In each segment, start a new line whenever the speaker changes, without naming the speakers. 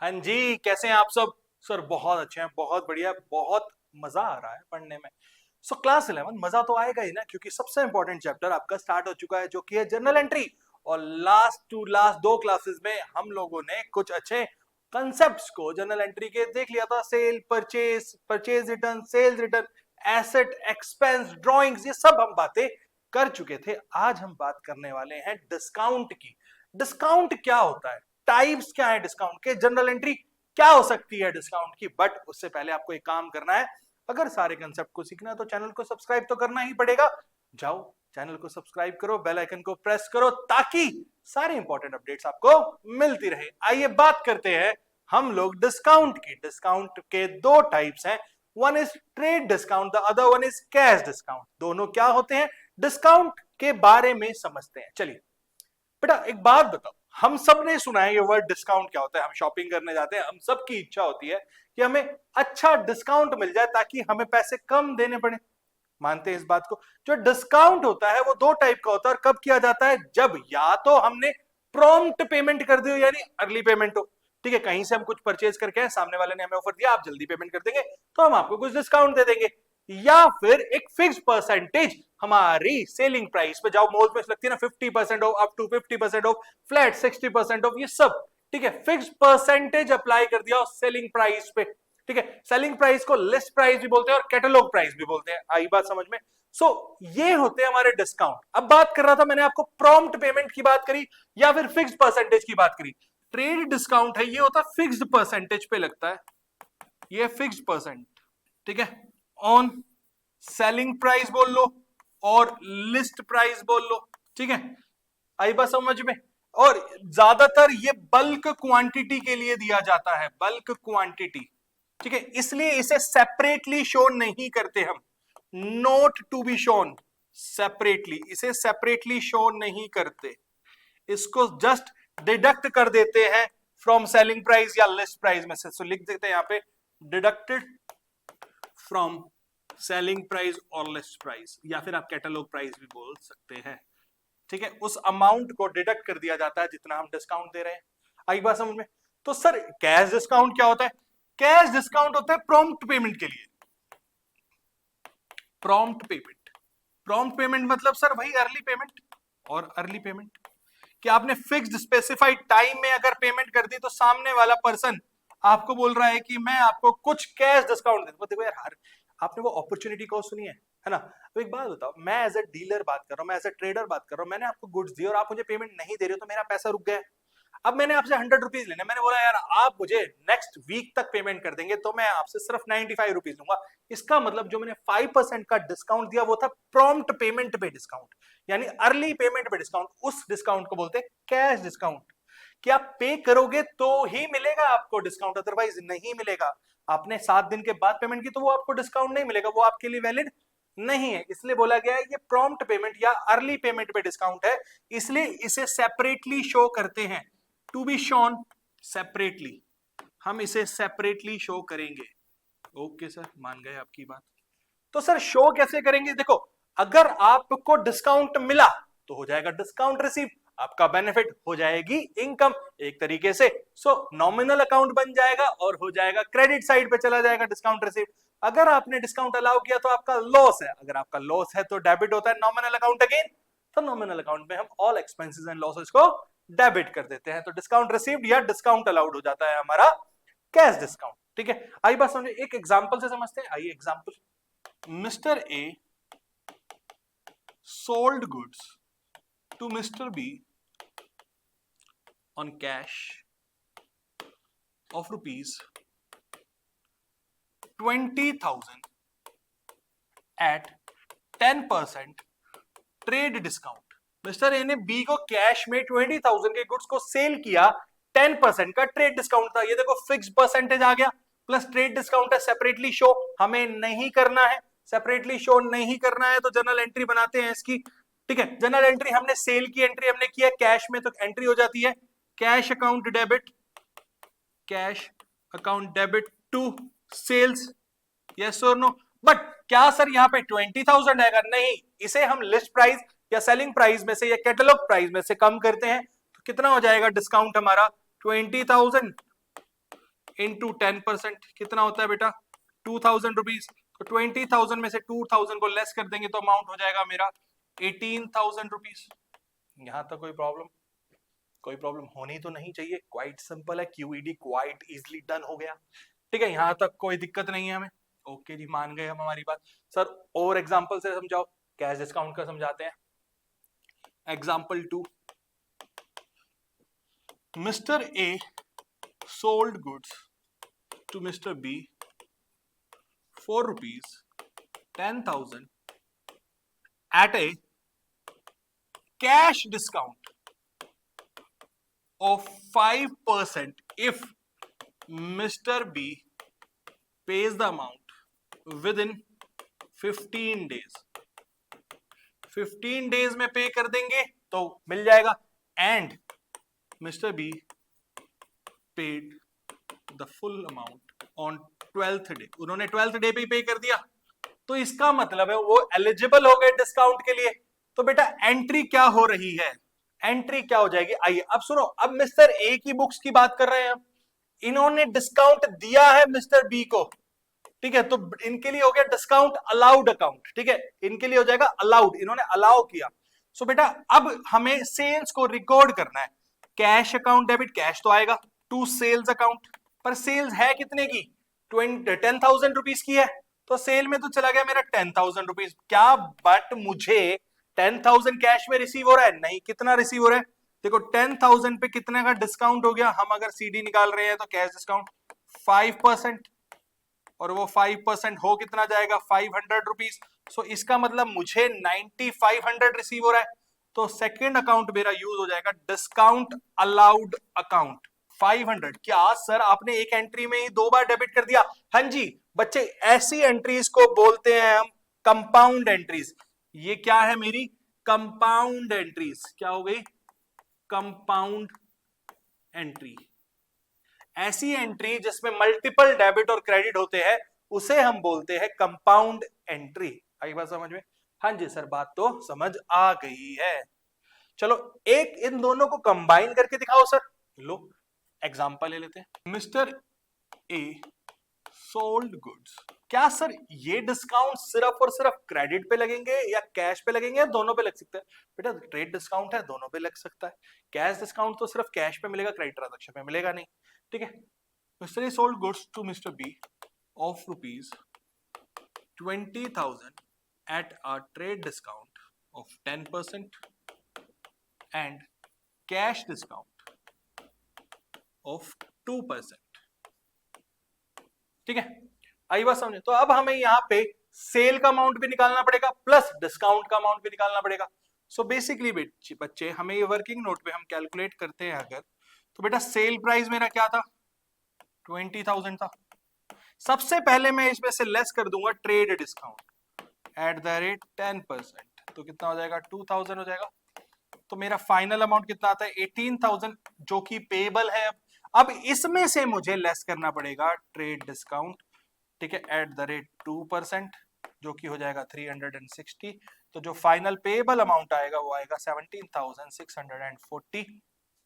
हाँ जी, कैसे हैं आप सब? सर बहुत अच्छे हैं, बहुत बढ़िया, बहुत मजा आ रहा है पढ़ने में। सो क्लास 11 मजा तो आएगा ही ना, क्योंकि सबसे इंपॉर्टेंट चैप्टर आपका स्टार्ट हो चुका है, जो कि है जनरल एंट्री। और लास्ट टू लास्ट दो क्लासेस में हम लोगों ने कुछ अच्छे कंसेप्ट्स को जनरल एंट्री के देख लिया था। Sale, purchase, purchase return, sales return, asset, expense, drawings, ये सब हम बातें कर चुके थे। आज हम बात करने वाले हैं डिस्काउंट की। डिस्काउंट क्या होता है, टाइप्स क्या है डिस्काउंट के, जनरल एंट्री क्या हो सकती है डिस्काउंट की। बट उससे पहले आपको एक काम करना है। अगर सारे कंसेप्ट को सीखना है तो चैनल को सब्सक्राइब तो करना ही पड़ेगा। जाओ चैनल को सब्सक्राइब करो, बेल आइकन को प्रेस करो, ताकि सारे इंपॉर्टेंट अपडेट्स आपको मिलती रहे। आइए बात करते हैं हम लोग डिस्काउंट की। डिस्काउंट के दो टाइप्स हैं, one is trade discount, the other one is cash discount. दोनों क्या होते हैं, डिस्काउंट के बारे में समझते हैं। चलिए बेटा एक बात बताओ, हम सब ने सुना है ये वर्ड डिस्काउंट क्या होता है। हम शॉपिंग करने जाते हैं, हम सबकी इच्छा होती है कि हमें अच्छा डिस्काउंट मिल जाए ताकि हमें पैसे कम देने पड़े। मानते हैं इस बात को। जो डिस्काउंट होता है वो दो टाइप का होता है। और कब किया जाता है, जब या तो हमने प्रॉम्प्ट पेमेंट कर दी हो, यानी अर्ली पेमेंट हो। ठीक है, कहीं से हम कुछ परचेज करके आए, सामने वाले ने हमें ऑफर दिया आप जल्दी पेमेंट कर देंगे तो हम आपको कुछ डिस्काउंट दे देंगे। या फिर एक फिक्स परसेंटेज हमारी सेलिंग प्राइस पे, जाओ मॉल में लगती है ना 50% off, up to 50% off, flat 60% off, ये सब ठीक है, फिक्स परसेंटेज अप्लाई कर दिया सेलिंग प्राइस पे। ठीक है, सेलिंग प्राइस को लिस्ट प्राइस भी बोलते हैं और कैटलॉग प्राइस भी बोलते हैं। आई बात समझ में? ये होते हैं हमारे डिस्काउंट। अब बात कर रहा था मैंने आपको प्रॉम्प्ट पेमेंट की बात करी या फिर फिक्स्ड परसेंटेज की बात करी। ट्रेड डिस्काउंट है, ये होता है फिक्स्ड परसेंटेज पे लगता है, ये फिक्स्ड परसेंट। ठीक है, ऑन सेलिंग प्राइस बोल लो और लिस्ट प्राइस बोल लो। ठीक है, आई बात समझ में? और ज्यादातर ये बल्क क्वांटिटी के लिए दिया जाता है, बल्क क्वांटिटी। ठीक है, इसलिए इसे सेपरेटली शो नहीं करते हम, note to be shown separately, इसे सेपरेटली शो नहीं करते, इसको जस्ट डिडक्ट कर देते हैं फ्रॉम सेलिंग प्राइस या लिस्ट प्राइस में से। सो लिख देते हैं यहां पे डिडक्टेड फ्रॉम सेलिंग प्राइस और लिस्ट प्राइस, या फिर आप कैटलॉग प्राइस भी बोल सकते हैं। ठीक है, उस अमाउंट को डिडक्ट कर दिया जाता है जितना हम डिस्काउंट दे रहे हैं। आई बात समझ में? तो सर कैश डिस्काउंट क्या होता है? कैश डिस्काउंट होता है प्रॉम्प्ट पेमेंट के लिए। प्रॉम्प्ट पेमेंट, प्रॉम्प्ट पेमेंट मतलब सर वही अर्ली पेमेंट। और अर्ली पेमेंट कि आपने फिक्स्ड स्पेसिफाइड टाइम में अगर पेमेंट कर दी तो सामने वाला पर्सन आपको बोल रहा है कि मैं आपको कुछ कैश डिस्काउंट दे दूं। देखो यार, हर आपने वो अपॉर्चुनिटी को सुनी है ना? तो एक बात बताओ, मैं एज ए डीलर बात कर रहा हूं, मैं एज ए ट्रेडर बात कर रहा हूं, मैंने आपको गुड्स दिए और आप मुझे पेमेंट नहीं दे रहे हो तो मेरा पैसा रुक गया। अब मैंने आपसे 100 रुपीज लेने, मैंने बोला यार आप मुझे नेक्स्ट वीक तक पेमेंट कर देंगे तो मैं आपसे सिर्फ 95 रुपीज लूंगा। इसका मतलब जो मैंने 5% का डिस्काउंट दिया वो था प्रॉम्प्ट पेमेंट पे डिस्काउंट, यानी अर्ली पेमेंट पे डिस्काउंट। उस डिस्काउंट को बोलते हैं कैश डिस्काउंट, कि आप पे करोगे तो ही मिलेगा आपको डिस्काउंट, अदरवाइज नहीं मिलेगा। आपने 7 दिन के बाद पेमेंट की तो वो आपको डिस्काउंट नहीं मिलेगा, वो आपके लिए वैलिड नहीं है। इसलिए बोला गया है ये प्रॉम्प्ट पेमेंट या अर्ली पेमेंट पे डिस्काउंट है, इसलिए इसे सेपरेटली शो करते हैं, टू बी शोन सेपरेटली। हम इसे सेपरेटली शो करेंगे। ओके सर, मान गए आपकी बात। तो सर शो कैसे करेंगे? देखो, अगर आपको डिस्काउंट मिला तो हो जाएगा डिस्काउंट रिसीव, आपका बेनिफिट हो जाएगी इनकम एक तरीके से। नॉमिनल अकाउंट बन जाएगा और हो जाएगा क्रेडिट साइड पे चला जाएगा डिस्काउंट रिसीव। अगर आपने डिस्काउंट अलाउ किया तो आपका लॉस है, अगर आपका लॉस है तो डेबिट होता है नॉमिनल अकाउंट अगेन। तो नॉमिनल अकाउंट में हम ऑल एक्सपेंसेस एंड लॉसेस को डेबिट कर देते हैं, तो डिस्काउंट रिसीव्ड या डिस्काउंट अलाउड हो जाता है हमारा कैश डिस्काउंट। ठीक है, आई बात समझे? एक एग्जांपल से समझते हैं। आइए example, Mr. A sold goods to Mr. B on cash of rupees 20,000 at 10% trade discount. Mister A ने बी को कैश में 20,000 के गुड्स को सेल किया, 10% का ट्रेड डिस्काउंट था। ये देखो फिक्स परसेंटेज आ गया प्लस ट्रेड डिस्काउंट है, सेपरेटली शो हमें नहीं करना है, सेपरेटली शो नहीं करना है तो जनरल एंट्री बनाते हैं इसकी। ठीक है, जनरल एंट्री हमने सेल की एंट्री हमने किया कैश में तो एंट्री हो जाती है cash account debit, cash account debit to sales, yes और नो। बट क्या सर यहाँ पे 20,000 आएगा? नहीं, इसे हम लिस्ट प्राइस या सेलिंग प्राइस में से या कैटलॉग प्राइस में से कम करते हैं तो कितना हो जाएगा डिस्काउंट हमारा? 20,000 इंटू 10%, कितना होता है बेटा 2000 रुपीज। तो 20,000 में से 2000 को लेस कर देंगे तो अमाउंट हो जाएगा मेरा 18,000 रुपीज। यहां तक कोई प्रॉब्लम होनी तो नहीं चाहिए, क्वाइट सिंपल है, क्यूईडी क्वाइट इजीली डन हो गया। ठीक है, यहां तक कोई दिक्कत नहीं है हमें। ओके जी, मान गए हम हमारी बात। सर और एग्जांपल से समझाओ, कैश डिस्काउंट का समझाते हैं। Example 2, mister A sold goods to Mr. B for rupees 10,000 at a cash discount of 5% if Mr. B pays the amount within 15 days। 15 days में पे कर देंगे तो मिल जाएगा। And mister be paid the full amount on 12th day, उन्होंने 12th day पे ही पे कर दिया, तो इसका मतलब है वो एलिजिबल हो गए डिस्काउंट के लिए। तो बेटा एंट्री क्या हो रही है, एंट्री क्या हो जाएगी, आइए अब सुनो। अब मिस्टर ए की बुक्स की बात कर रहे हैं हम, इन्होंने डिस्काउंट दिया है मिस्टर बी को, ठीक है, तो इनके लिए हो गया डिस्काउंट अलाउड अकाउंट। ठीक है, इनके लिए हो जाएगा अलाउड, इन्होंने अलाउ किया। सो बेटा अब हमें सेल्स को रिकॉर्ड करना है। कैश अकाउंट डेबिट, कैश तो आएगा टू सेल्स अकाउंट, पर सेल्स है कितने की 10,000 रुपीज की है, तो सेल में तो चला गया मेरा 10,000 रुपीज क्या, बट मुझे 10,000 कैश में रिसीव हो रहा है नहीं, कितना रिसीव हो रहा है देखो 10,000 पे कितने का डिस्काउंट हो गया, हम अगर सीडी निकाल रहे हैं तो कैश डिस्काउंट 5%, और वो 5% हो कितना जाएगा 500 रुपीज। सो इसका मतलब मुझे 9500 रिसीव हो रहा है, तो सेकेंड अकाउंट मेरा यूज हो जाएगा डिस्काउंट अलाउड अकाउंट 500। क्या सर आपने एक एंट्री में ही 2 बार डेबिट कर दिया? हाँ जी बच्चे, ऐसी एंट्रीज को बोलते हैं हम कंपाउंड एंट्रीज। ये क्या है मेरी कंपाउंड एंट्रीज, क्या हो गई कंपाउंड एंट्री। ऐसी एंट्री जिसमें मल्टीपल डेबिट और क्रेडिट होते हैं उसे हम बोलते हैं कंपाउंड एंट्री। आई बात समझ में? हाँ जी सर, बात तो समझ आ गई है। चलो एक इन दोनों को कंबाइन करके दिखाओ सर। लो एग्जांपल ले लेते हैं। मिस्टर ए सोल्ड गुड्स, क्या सर ये डिस्काउंट सिर्फ और सिर्फ क्रेडिट पे लगेंगे या कैश पे लगेंगे या दोनों पे लग सकते हैं? बेटा ट्रेड डिस्काउंट है, दोनों पे लग सकता है। कैश डिस्काउंट तो सिर्फ कैश पे मिलेगा, क्रेडिट ट्रांजैक्शन पे मिलेगा नहीं। ठीक है, mister A sold goods to mister B of rupees 20,000 at a trade discount of 10% and cash discount of 2%। ठीक है, आई बात समझे? तो अब हमें यहाँ पे सेल का अमाउंट भी निकालना पड़ेगा प्लस डिस्काउंट का अमाउंट भी निकालना पड़ेगा। सो बेसिकली बच्चे हमें ये वर्किंग नोट पे हम कैलकुलेट करते हैं अगर, तो बेटा सेल प्राइस मेरा क्या था 20,000 था। सबसे पहले मैं इसमें से लेस कर दूंगा trade discount at the rate 10%, तो कितना हो जाएगा 2000 हो जाएगा। तो मेरा फाइनल अमाउंट कितना आता है 18,000 जो कि पेबल है। अब इसमें से मुझे लेस करना पड़ेगा ट्रेड डिस्काउंट, ठीक है, एट द रेट 2% जो कि हो जाएगा 360। तो जो फाइनल पेबल अमाउंट आएगा वो आएगा 17,640।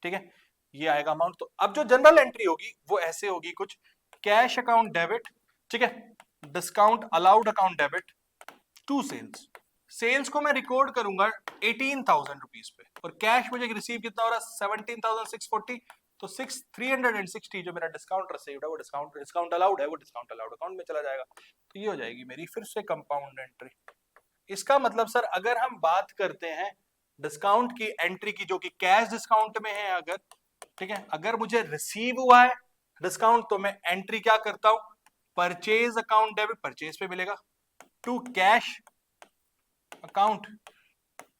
ठीक है, ये आएगा अमाउंट। तो अब जो जनरल एंट्री होगी वो ऐसे होगी कुछ, कैश अकाउंट डेबिट, ठीक है, discount allowed account debit to sales. Sales को मैं रिकॉर्ड करूंगा 18,000 रुपीज पे और कैश मुझे रिसीव कितना हो रहा है 17,640। तो 360 जो मेरा डिस्काउंट रिसीव्ड है वो डिस्काउंट अलाउड है, वो डिस्काउंट अलाउड अकाउंट में चला जाएगा। तो ये हो जाएगी मेरी फिर से कंपाउंड एंट्री। इसका मतलब सर अगर हम बात करते हैं डिस्काउंट की एंट्री की जो कि कैश डिस्काउंट में है अगर, ठीक है, अगर मुझे रिसीव हुआ है डिस्काउंट तो मैं एंट्री क्या करता हूं परचेज अकाउंट डेबिट, परचेज पे मिलेगा, to cash account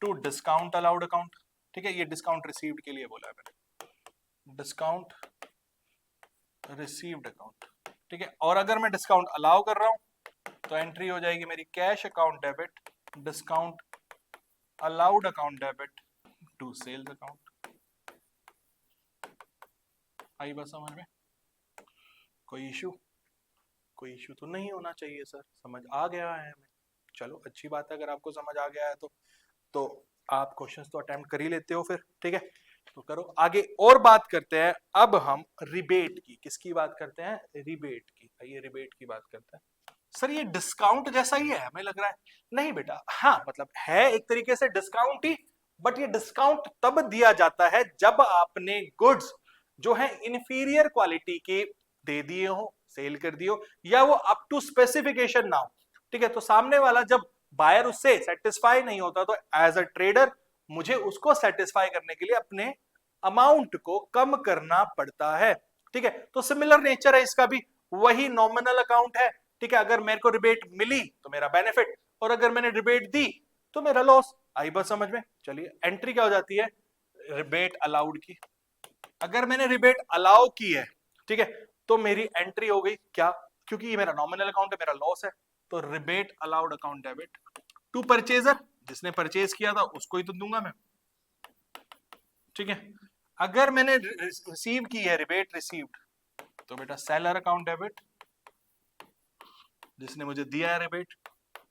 to discount allowed account. ठीक है, ये डिस्काउंट रिसीव्ड के लिए बोला है मैंने, डिस्काउंट रिसीव्ड अकाउंट। ठीक है, और अगर मैं डिस्काउंट अलाउ कर रहा हूं तो एंट्री हो जाएगी मेरी cash account debit discount allowed account debit to sales account. आई बात समझ में? कोई इशू तो नहीं होना चाहिए सर, समझ आ गया है हमें। चलो अच्छी बात है, अगर आपको समझ आ गया है तो आप क्वेश्चंस तो अटेम्प्ट कर ही लेते हो फिर। ठीक है, तो करो आगे और बात करते हैं। अब हम रिबेट की, किसकी बात करते हैं? रिबेट की। आइए रिबेट की बात करते हैं। सर ये डिस्काउंट जैसा ही है हमें लग रहा है। नहीं बेटा, हाँ मतलब है एक तरीके से डिस्काउंट ही, बट ये डिस्काउंट तब दिया जाता है जब आपने गुड्स जो है इंफीरियर क्वालिटी के दे दिए हो, सेल कर दिए हो, या वो अप टू स्पेसिफिकेशन ना हो। ठीक है, तो सामने वाला जब बायर उससे सेटिस्फाई नहीं होता तो एज अ ट्रेडर मुझे उसको सेटिस्फाई करने के लिए अपने अमाउंट को कम करना पड़ता है। ठीक है, तो सिमिलर नेचर है इसका भी, वही नॉमिनल अकाउंट है। ठीक है, अगर मेरे को रिबेट मिली तो मेरा बेनिफिट, और अगर मैंने रिबेट दी तो मेरा लॉस। आई बात समझ में? चलिए एंट्री क्या हो जाती है? रिबेट अलाउड की। अगर मैंने रिबेट अलाउ की है, ठीक है, तो मेरी एंट्री हो गई क्या? क्योंकि ये मेरा नॉमिनल अकाउंट है, मेरा लॉस है, तो rebate allowed account debit to purchaser, जिसने परचेज किया था उसको ही तो दूंगा मैं। ठीक है, अगर मैंने रिसीव की है रिबेट रिसीव्ड, तो बेटा सेलर अकाउंट डेबिट, जिसने मुझे दिया है rebate,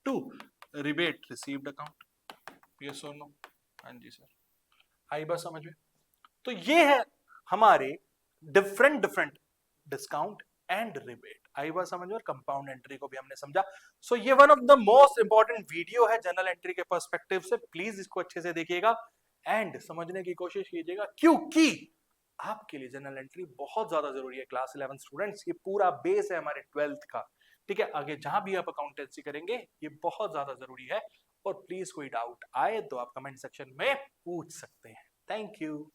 to rebate received account. Yes और नो? हाँ जी सर, आई बात समझ में? तो ये है हमारे different different discount and rebate. आई बात समझ में? और कंपाउंड एंट्री को भी हमने समझा। सो ये one of the most important video है जनरल एंट्री के पर्सपेक्टिव से। प्लीज इसको अच्छे से देखिएगा एंड समझने की कोशिश कीजिएगा, क्योंकि आपके लिए जनरल एंट्री बहुत ज्यादा जरूरी है। क्लास 11 स्टूडेंट्स, ये पूरा बेस है हमारे 12th का। ठीक है, आगे जहां भी आप अकाउंटेंसी करेंगे ये बहुत ज्यादा जरूरी है। और प्लीज कोई डाउट आए तो आप कमेंट सेक्शन में पूछ सकते हैं। Thank you.